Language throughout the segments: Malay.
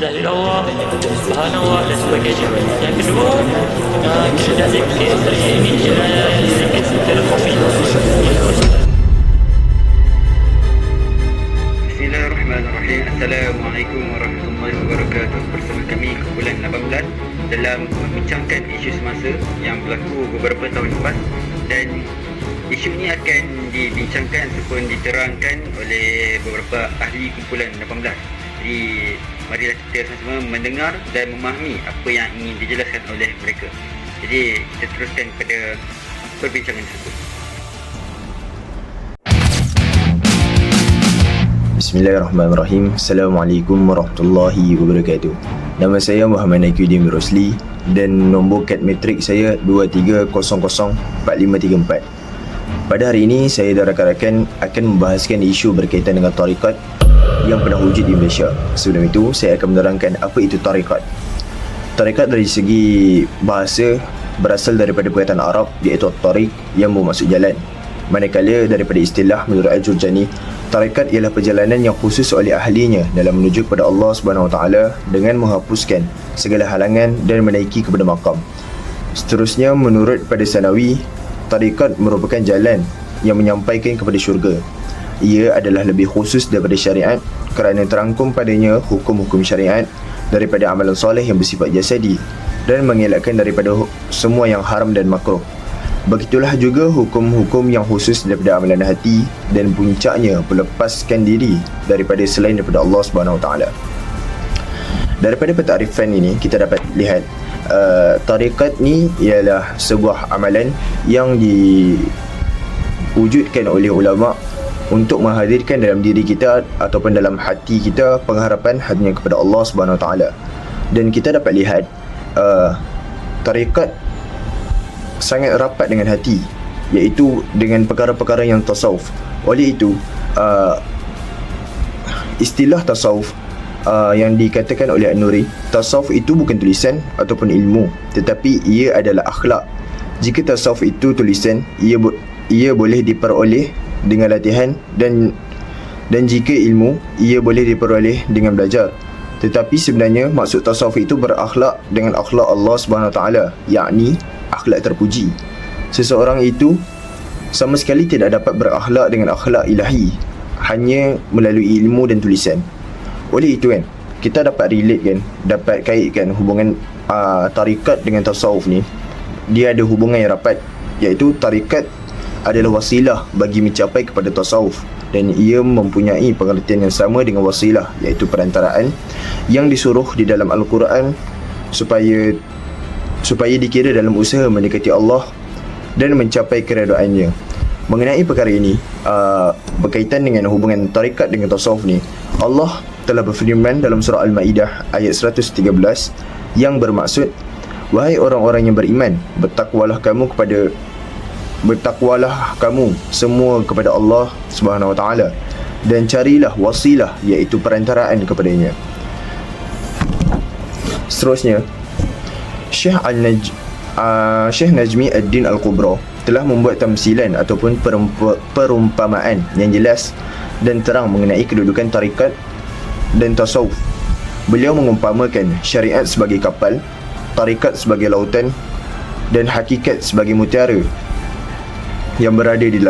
dalil Allah, subhanallah dan sebagainya. Yang kedua, kita dah zikir ini zikir secara kofi. Bismillahirrahmanirrahim. Assalamualaikum warahmatullahi wabarakatuh. Bersama kami kumpulan 18 dalam membincangkan isu semasa yang berlaku beberapa tahun lepas, dan isu ini akan dibincangkan ataupun diterangkan oleh beberapa ahli kumpulan 18. Jadi marilah kita sama-sama mendengar dan memahami apa yang ingin dijelaskan oleh mereka. Jadi kita teruskan pada perbincangan tersebut. Bismillahirrahmanirrahim. Assalamualaikum warahmatullahi wabarakatuh. Nama saya Muhammad Naikuddin Rosli dan nombor kad metrik saya 23004534. Pada hari ini saya dan rakan-rakan akan membahaskan isu berkaitan dengan tarikat yang pernah wujud di Malaysia. Sebelum itu saya akan menerangkan apa itu tarikat. Tarikat dari segi bahasa berasal daripada perkataan Arab iaitu tariq yang bermaksud jalan. Manakala daripada istilah menurut Al-Jurjani, tarikat ialah perjalanan yang khusus oleh ahlinya dalam menuju kepada Allah Subhanahu Wa Taala dengan menghapuskan segala halangan dan menaiki kepada maqam. Seterusnya, menurut pada Sanawi, tarikat merupakan jalan yang menyampaikan kepada syurga. Ia adalah lebih khusus daripada syariat kerana terangkum padanya hukum-hukum syariat daripada amalan soleh yang bersifat jasadi dan mengelakkan daripada semua yang haram dan makruh. Begitulah juga hukum-hukum yang khusus daripada amalan hati dan puncaknya melepaskan diri daripada selain daripada Allah Subhanahu Wa Taala. Daripada pentarifan ini kita dapat lihat tarikat ni ialah sebuah amalan yang diwujudkan oleh ulama untuk menghadirkan dalam diri kita ataupun dalam hati kita pengharapan hanya kepada Allah Subhanahu Wa Taala. Dan kita dapat lihat tarikat sangat rapat dengan hati, iaitu dengan perkara-perkara yang tasawuf. Oleh itu istilah tasawuf yang dikatakan oleh An-Nuri, tasawuf itu bukan tulisan ataupun ilmu, tetapi ia adalah akhlak. Jika tasawuf itu tulisan, ia boleh diperoleh dengan latihan, dan jika ilmu, ia boleh diperoleh dengan belajar. Tetapi sebenarnya maksud tasawuf itu berakhlak dengan akhlak Allah Subhanahu Wa Taala, yakni akhlak terpuji. Seseorang itu sama sekali tidak dapat berakhlak dengan akhlak ilahi hanya melalui ilmu dan tulisan. Oleh itu kan, kita dapat relate kan, dapat kaitkan hubungan tarikat dengan tasawuf ni. Dia ada hubungan yang rapat, iaitu tarikat adalah wasilah bagi mencapai kepada tasawuf, dan ia mempunyai pengertian yang sama dengan wasilah, iaitu perantaraan yang disuruh di dalam Al-Quran supaya dikira dalam usaha mendekati Allah dan mencapai keredaannya. Mengenai perkara ini berkaitan dengan hubungan tarikat dengan tasawuf ni, Allah telah berfirman dalam surah Al-Ma'idah ayat 113 yang bermaksud, wahai orang-orang yang beriman, bertakwalah kamu semua kepada Allah Subhanahu Wa Taala dan carilah wasilah, iaitu perantaraan kepadanya. Seterusnya, Syekh Najmi Ad-Din Al-Kubra telah membuat tamsilan ataupun perumpamaan yang jelas dan terang mengenai kedudukan tarikat dan tasawuf. Beliau mengumpamakan syariat sebagai kapal, tarikat sebagai lautan, dan hakikat sebagai mutiara yang berada di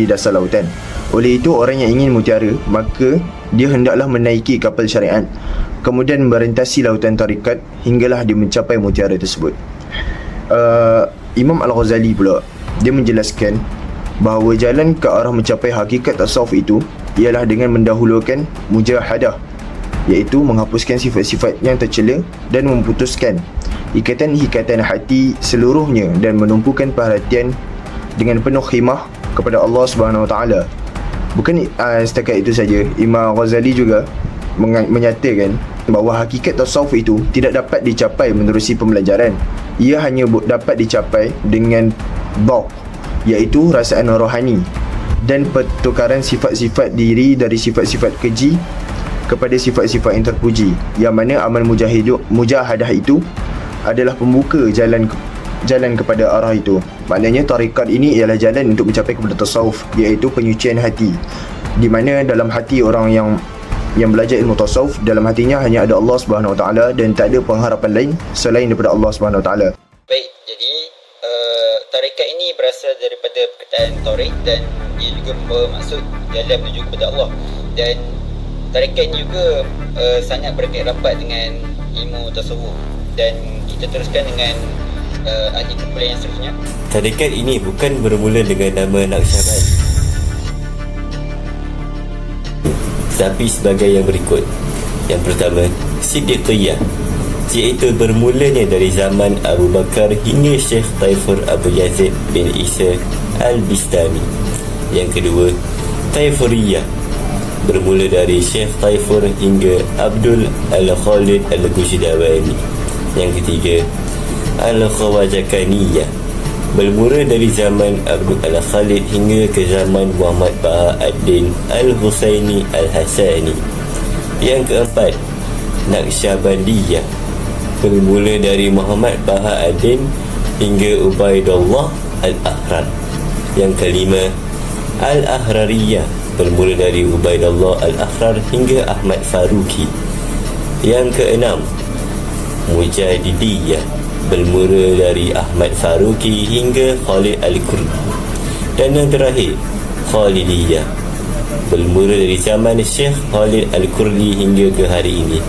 dasar lautan. Oleh itu, orang yang ingin mutiara, maka dia hendaklah menaiki kapal syariat, kemudian merentasi lautan tarikat hinggalah dia mencapai mutiara tersebut. Imam Al-Ghazali pula, dia menjelaskan bahawa jalan ke arah mencapai hakikat tasawuf itu ialah dengan mendahulukan mujahadah, iaitu menghapuskan sifat-sifat yang tercela dan memutuskan ikatan-ikatan hati seluruhnya dan menumpukan perhatian dengan penuh khimah kepada Allah Subhanahu Wa Taala. Bukan setakat itu saja, Imam Ghazali juga menyatakan bahawa hakikat tasawuf itu tidak dapat dicapai menerusi pembelajaran. Ia hanya dapat dicapai dengan dhauq, iaitu rasaan rohani, dan pertukaran sifat-sifat diri dari sifat-sifat keji kepada sifat-sifat yang terpuji, yang mana amal mujahadah itu adalah pembuka jalan kepada arah itu. Maknanya tarikat ini ialah jalan untuk mencapai kepada tasawuf, iaitu penyucian hati, di mana dalam hati orang yang yang belajar ilmu tasawuf dalam hatinya hanya ada Allah Subhanahu Wa Taala dan tak ada pengharapan lain selain daripada Allah Subhanahu Wa Taala. Baik, jadi tarekat ini berasal daripada perkataan Taurid dan ia juga bermaksud jalan menuju kepada Allah. Dan tarekat ini juga sangat berkait rapat dengan ilmu tasawuf. Dan kita teruskan dengan ahli kumpulan yang seterusnya. Tarekat ini bukan bermula dengan nama Naqsyaband, tapi sebagai yang berikut. Yang pertama, Siddiqiyah, iaitu bermulanya dari zaman Abu Bakar hingga Syekh Taifur Abu Yazid bin Isa Al-Bistami. Yang kedua, Taifuriyah, bermula dari Syekh Taifur hingga Abdul Al-Khalid Al-Ghujdawani. Yang ketiga, Al-Khawajakaniyah, bermula dari zaman Abdul Al-Khalid hingga ke zaman Muhammad Bahauddin Al-Husaini Al-Hasani. Yang keempat, Naqsyabandiyah, bermula dari Muhammad Bahauddin hingga Ubaidullah Al-Ahrar. Yang kelima, Al-Ahrariyah, bermula dari Ubaidullah Al-Ahrar hingga Ahmad Faruqi. Yang keenam, Mujadidiyah, bermula dari Ahmad Faruqi hingga Khalid Al-Kurdi. Dan yang terakhir, Khalidiyah, bermula dari zaman Syekh Khalid Al-Kurdi hingga ke hari ini.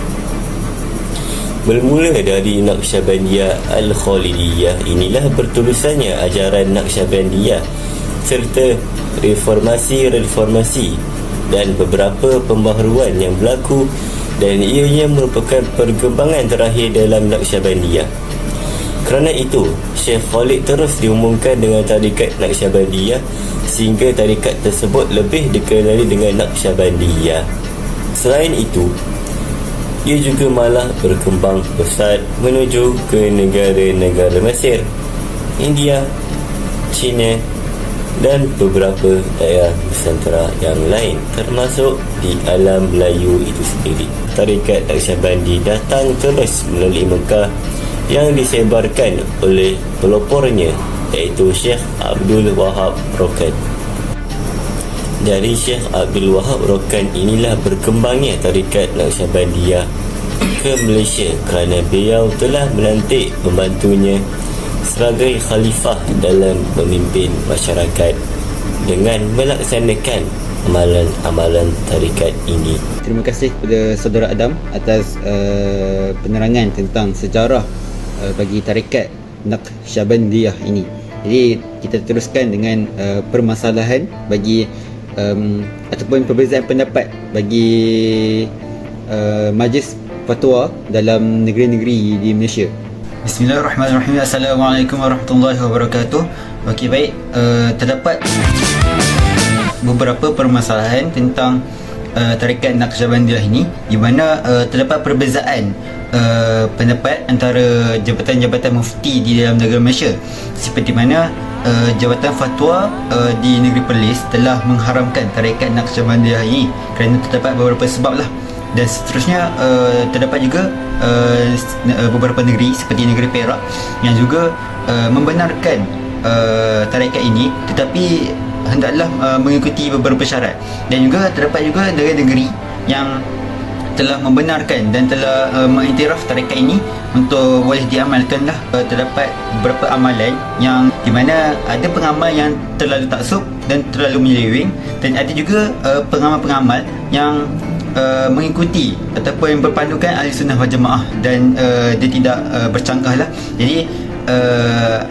Bermula dari Naqsyabandiyah Al-Khalidiyah, inilah berterusannya ajaran Naqsyabandiyah serta reformasi dan beberapa pembaharuan yang berlaku, dan ianya merupakan perkembangan terakhir dalam Naqsyabandiyah. Kerana itu, Syekh Khalid terus diumumkan dengan tarikat Naqsyabandiyah sehingga tarikat tersebut lebih dikenali dengan Naqsyabandiyah. Selain itu, ia juga malah berkembang pesat menuju ke negara-negara Mesir, India, China dan beberapa daerah Nusantara yang lain, termasuk di alam Melayu itu sendiri. Tarikat Naqsyabandi datang terus melalui Mekah yang disebarkan oleh pelopornya, iaitu Syekh Abdul Wahab Rokan. Dari Syekh Abdul Wahab Rokan inilah berkembangnya tarikat Naqsyabandiyah ke Malaysia kerana beliau telah melantik pembantunya sebagai khalifah dalam memimpin masyarakat dengan melaksanakan amalan-amalan tarikat ini. Terima kasih kepada saudara Adam atas penerangan tentang sejarah bagi tarikat Naqsyabandiyah ini. Jadi kita teruskan dengan permasalahan bagi ataupun perbezaan pendapat bagi majlis fatwa dalam negeri-negeri di Malaysia. Bismillahirrahmanirrahim. Assalamualaikum warahmatullahi wabarakatuh. Okey, baik, terdapat beberapa permasalahan tentang tarikat Naqsyabandiyah ini, di mana terdapat perbezaan pendapat antara jabatan-jabatan mufti di dalam negara Malaysia, seperti mana jabatan fatwa di negeri Perlis telah mengharamkan tarikat Naqsyabandiyah ini kerana terdapat beberapa sebab lah. Dan seterusnya terdapat juga beberapa negeri seperti negeri Perak yang juga membenarkan tarikat ini, tetapi hendaklah mengikuti beberapa syarat. Dan juga terdapat juga negeri-negeri yang telah membenarkan dan telah mengiktiraf tarikat ini untuk boleh diamalkanlah. Terdapat beberapa amalan yang di mana ada pengamal yang terlalu taksub dan terlalu menyeleweng, dan ada juga pengamal-pengamal yang mengikuti ataupun berpandukan ahli sunnah wal jamaah, dan dia tidak bercanggah lah. Jadi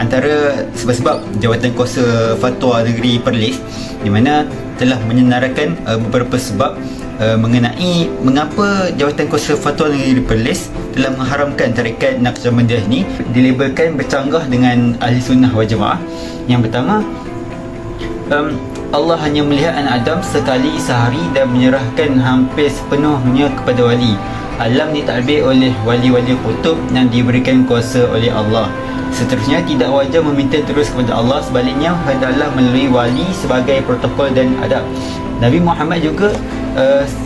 antara sebab-sebab jawatan kuasa fatwa negeri Perlis di mana telah menyenaraikan beberapa sebab mengenai mengapa jawatan kuasa fatwa negeri Perlis telah mengharamkan tarikat Naqsyabandiyah ini dilabelkan bercanggah dengan ahli sunnah wal jamaah. Yang pertama, Allah hanya melihat anak Adam sekali sehari dan menyerahkan hampir sepenuhnya kepada wali. Alam ditadbir oleh wali-wali kutub yang diberikan kuasa oleh Allah. Seterusnya, tidak wajar meminta terus kepada Allah, sebaliknya hendaklah melalui wali sebagai protokol dan adab. Nabi Muhammad juga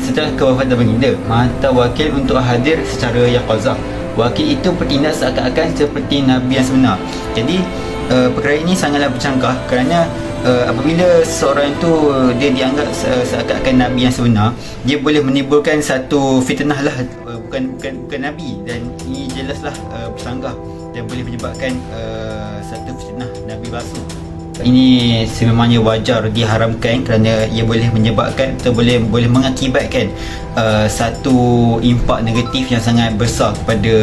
setelah kewafatan baginda menghantar wakil untuk hadir secara yaqazah. Wakil itu bertindak seakan-akan seperti Nabi yang sebenar. Jadi perkara ini sangatlah bercanggah kerana apabila seseorang itu dia dianggap seakan-akan Nabi yang sebenar, dia boleh menimbulkan satu fitnah lah, bukan Nabi, dan ini jelaslah bercanggah dan boleh menyebabkan satu fitnah Nabi palsu. Ini sememangnya wajar diharamkan kerana ia boleh menyebabkan atau boleh mengakibatkan satu impak negatif yang sangat besar kepada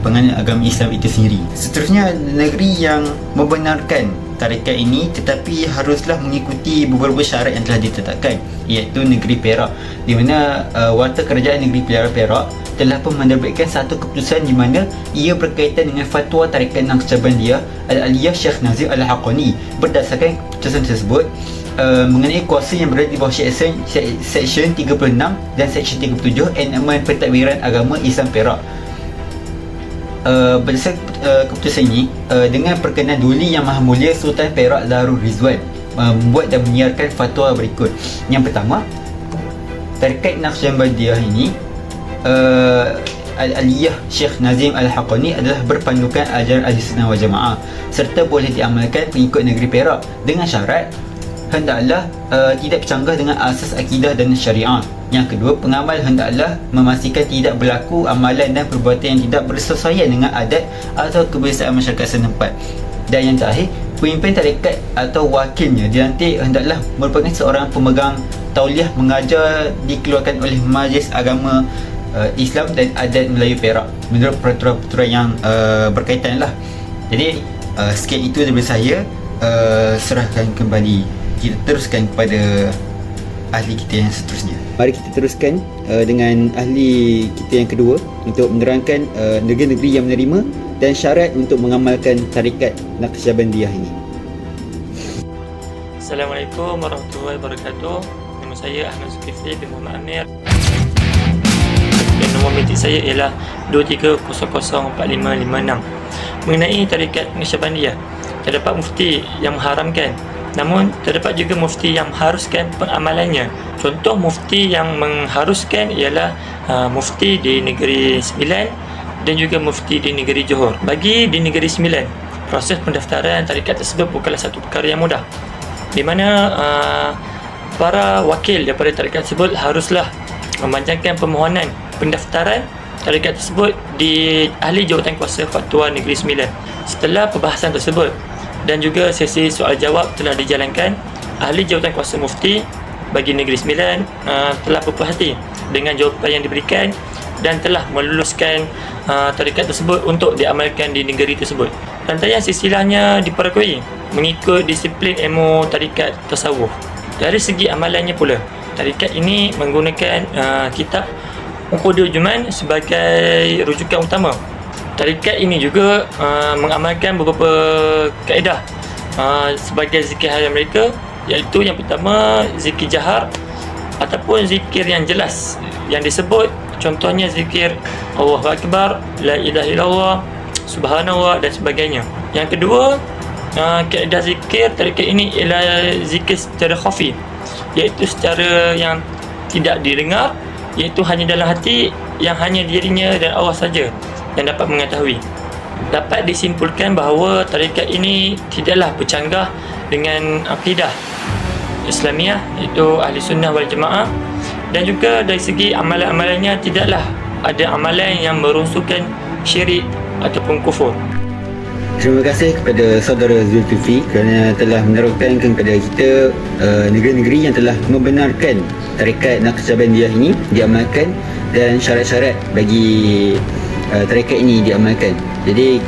penganut agama Islam itu sendiri. Seterusnya, negeri yang membenarkan tarikat ini tetapi haruslah mengikuti beberapa syarat yang telah ditetapkan, iaitu negeri Perak, di mana Warta Kerajaan Negeri Perak telah pun menerbitkan satu keputusan di mana ia berkaitan dengan fatwa tarikat Naqsyabandiyah Al-Aliyah Syekh Nazim Al-Haqqani. Berdasarkan keputusan tersebut, mengenai kuasa yang berada di bawah Seksyen 36 dan Seksyen 37 Enakmen Pentadbiran Agama Islam Perak. Berdasarkan keputusan ini, dengan perkenan Duli Yang Maha Mulia Sultan Perak Darul Rizwan membuat dan menyiarkan fatwa berikut. Yang pertama, tarikat Naqsyabandiyah ini Al-Aliyah Syekh Nazim Al-Haqqani adalah berpandukan ajaran Ahlussunnah wal Jamaah serta boleh diamalkan pengikut negeri Perak dengan syarat hendaklah tidak bercanggah dengan asas akidah dan syariat. Yang kedua, pengamal hendaklah memastikan tidak berlaku amalan dan perbuatan yang tidak bersesuaian dengan adat atau kebiasaan masyarakat setempat. Dan yang terakhir, pemimpin tarikat atau wakilnya dilantik hendaklah merupakan seorang pemegang tauliah mengajar dikeluarkan oleh Majlis Agama Islam dan Adat Melayu Perak menurut peraturan-peraturan yang berkaitan lah. Jadi sekian itu daripada saya. Serahkan kembali, kita teruskan kepada ahli kita yang seterusnya. Mari kita teruskan dengan ahli kita yang kedua untuk menerangkan negeri-negeri yang menerima dan syarat untuk mengamalkan tarikat Naqsyabandiyah ini. Assalamualaikum warahmatullahi wabarakatuh. Nama saya Ahmad Zulkifli bin Muhammad Amir dan nombor metik saya ialah 23004556. Mengenai tarikat Naqsyabandiyah, terdapat mufti yang mengharamkan, namun terdapat juga mufti yang mengharuskan pengamalannya. Contoh mufti yang mengharuskan ialah mufti di negeri Sembilan dan juga mufti di negeri Johor. Bagi di negeri Sembilan, proses pendaftaran tarikat tersebut bukanlah satu perkara yang mudah, di mana para wakil daripada tarikat tersebut haruslah memanjangkan permohonan pendaftaran tarikat tersebut di Ahli Jawatan Kuasa Fatwa Negeri Sembilan. Setelah perbahasan tersebut dan juga sesi soal jawab telah dijalankan, Ahli Jawatan Kuasa Mufti bagi Negeri Sembilan telah berpuas hati dengan jawapan yang diberikan dan telah meluluskan tarikat tersebut untuk diamalkan di negeri tersebut. Rantaian silsilahnya diperakui mengikut disiplin ilmu tarikat tasawuf. Dari segi amalannya pula, tarikat ini menggunakan kitab Uqudul Juman sebagai rujukan utama. Tarikat ini juga mengamalkan beberapa kaedah sebagai zikir harian mereka, iaitu yang pertama zikir jahar ataupun zikir yang jelas yang disebut, contohnya zikir Allahu Akbar, La ilaha illallah, Subhanallah dan sebagainya. Yang kedua, kaedah zikir tarikat ini ialah zikir secara khafi, iaitu secara yang tidak didengar, iaitu hanya dalam hati yang hanya dirinya dan Allah saja yang dapat mengetahui. Dapat disimpulkan bahawa tarikat ini tidaklah bercanggah dengan akidah Islamiah, iaitu Ahli Sunnah wal Jamaah, dan juga dari segi amalan-amalannya tidaklah ada amalan yang merunsuhkan syirik ataupun kufur. Terima kasih kepada saudara Zulkifli kerana telah menerangkan kepada kita negeri-negeri yang telah membenarkan tarikat Naqsyabandiyah ini diamalkan dan syarat-syarat bagi tarikat ini diamalkan. Jadi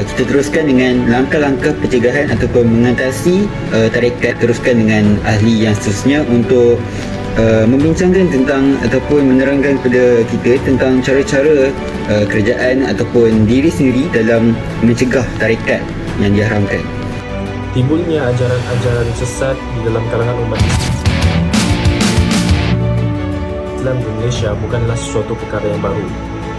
kita teruskan dengan langkah-langkah pencegahan ataupun mengatasi tarikat. Teruskan dengan ahli yang seterusnya untuk membincangkan tentang ataupun menerangkan kepada kita tentang cara-cara kerajaan ataupun diri sendiri dalam mencegah tarikat yang diharamkan. Timbulnya ajaran-ajaran sesat di dalam kalangan umat Islam di Malaysia bukanlah sesuatu perkara yang baru.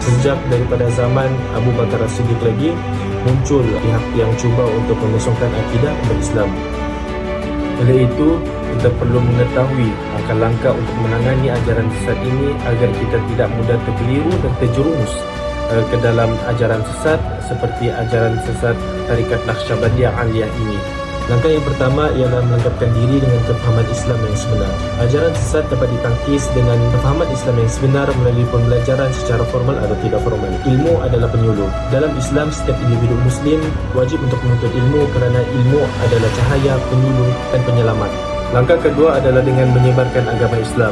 Sejak daripada zaman Abu Bakar As-Siddiq lagi muncul pihak yang cuba untuk mengosongkan akidah umat Islam. Oleh itu, kita perlu mengetahui langkah-langkah untuk menangani ajaran sesat ini agar kita tidak mudah terkeliru dan terjerumus ke dalam ajaran sesat seperti ajaran sesat tarikat Naqsyabandiyah Aliyah ini. Langkah yang pertama ialah melengkapkan diri dengan kefahaman Islam yang sebenar. Ajaran sesat dapat ditangkis dengan kefahaman Islam yang sebenar melalui pembelajaran secara formal atau tidak formal. Ilmu adalah penyuluh. Dalam Islam, setiap individu Muslim wajib untuk menuntut ilmu kerana ilmu adalah cahaya, penyuluh dan penyelamat. Langkah kedua adalah dengan menyebarkan agama Islam.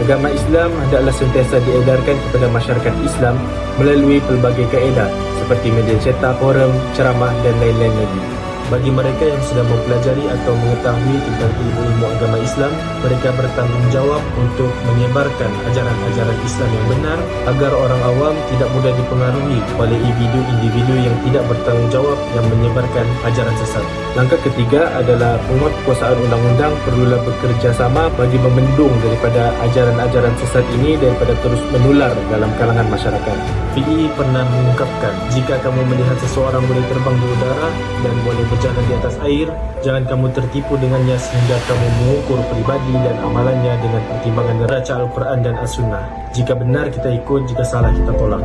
Agama Islam hendaklah sentiasa diedarkan kepada masyarakat Islam melalui pelbagai kaedah seperti media cetak, forum, ceramah dan lain-lain lagi. Bagi mereka yang sedang mempelajari atau mengetahui tentang ilmu-ilmu agama Islam, mereka bertanggungjawab untuk menyebarkan ajaran-ajaran Islam yang benar agar orang awam tidak mudah dipengaruhi oleh individu-individu yang tidak bertanggungjawab yang menyebarkan ajaran sesat. Langkah ketiga adalah penguatkuasaan undang-undang perlulah bekerjasama bagi membendung daripada ajaran-ajaran sesat ini daripada terus menular dalam kalangan masyarakat. FII pernah mengungkapkan, jika kamu melihat seseorang boleh terbang di udara dan boleh berjalan di atas air, jangan kamu tertipu dengannya sehingga kamu mengukur pribadi dan amalannya dengan pertimbangan neraca Al-Quran dan As-Sunnah. Jika benar kita ikut, jika salah kita tolak.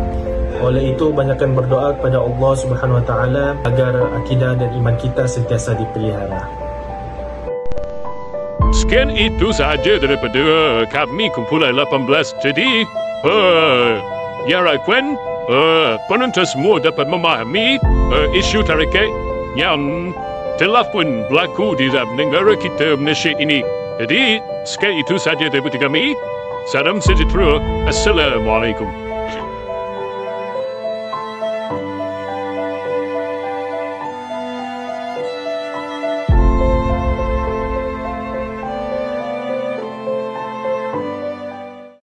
Oleh itu, banyakkan berdoa kepada Allah Subhanahu Wa Taala agar akidah dan iman kita sentiasa dipelihara. Sekian itu sahaja daripada kami kumpulan 18. Jadi, ya rakan, penonton semua dapat memahami isu tarikat yang telah pun berlaku di dalam negara kita Malaysia ini. Jadi, sekian itu sahaja daripada kami. Salam sejahtera. Assalamualaikum.